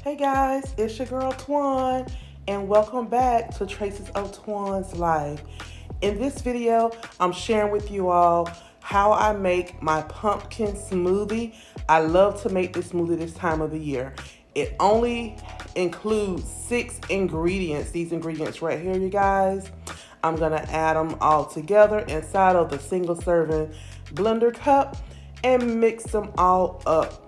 Hey guys, it's your girl Twan, and welcome back to Traces of Twan's Life. In this video, I'm sharing with you all how I make my pumpkin smoothie. I love to make this smoothie this time of the year. It only includes 6 ingredients. These ingredients right here, you guys. I'm gonna add them all together inside of the single serving blender cup and mix them all up.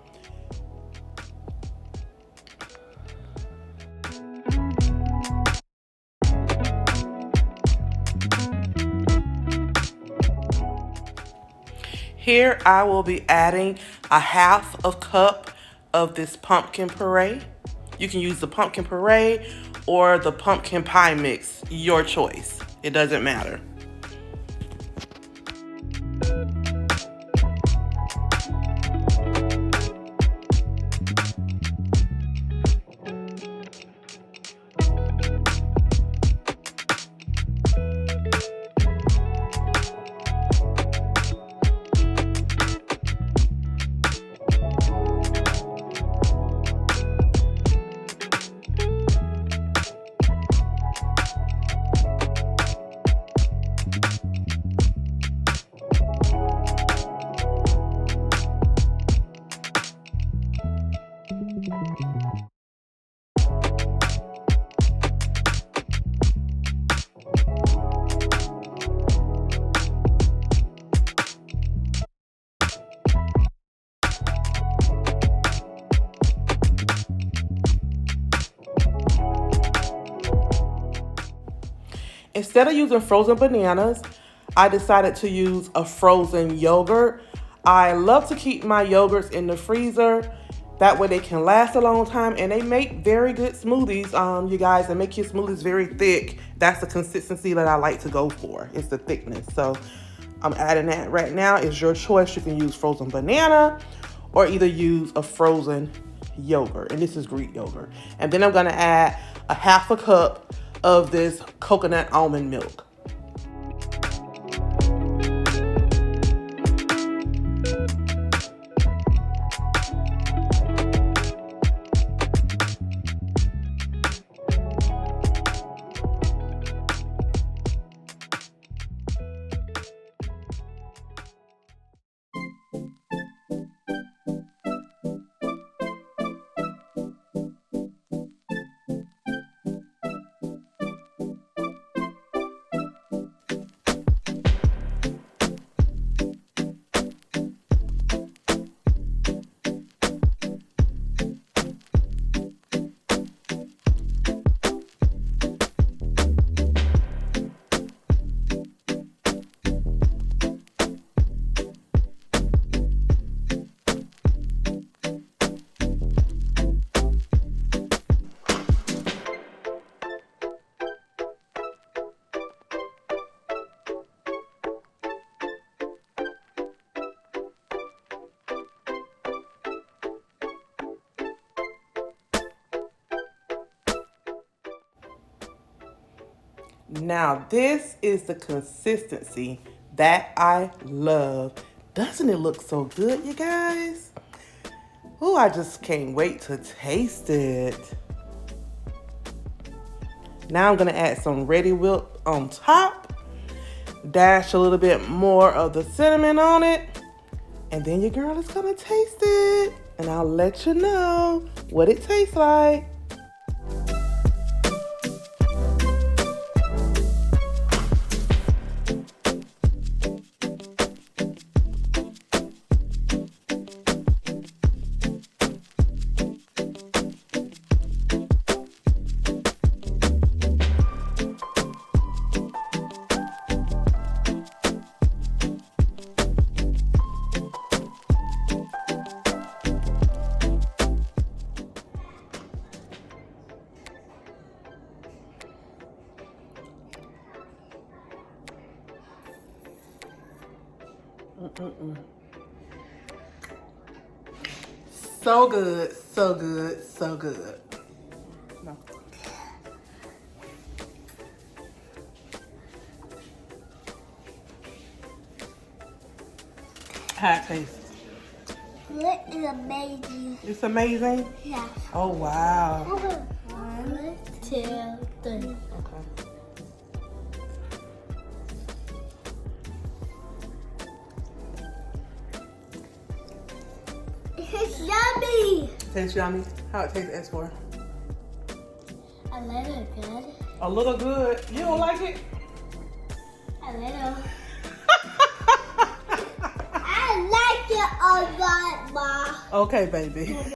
Here I will be adding a half a cup of this pumpkin puree. You can use the pumpkin puree or the pumpkin pie mix, your choice. It doesn't matter. Instead of using frozen bananas, I decided to use a frozen yogurt. I love to keep my yogurts in the freezer. That way they can last a long time and they make very good smoothies, you guys, and make your smoothies very thick. That's the consistency that I like to go for. It's the thickness. So I'm adding that right now. It's your choice. You can use frozen banana or either use a frozen yogurt. And this is Greek yogurt. And then I'm going to add a half a cup of this coconut almond milk. Now this is the consistency that I love. Doesn't it look so good, you guys? Oh, I just can't wait to taste it. Now I'm gonna add some Reddi whip on top. Dash a little bit more of the cinnamon on it. And then your girl is gonna taste it. And I'll let you know what it tastes like. So good, so good, so good. No. How it tastes. It is amazing. It's amazing? Yeah. Oh, wow. 1, 2, 3. Okay. It's yummy. Tastes yummy. How it tastes, S4? A little good. A little good. You don't like it? A little. I like it a lot, Ma. Okay, baby.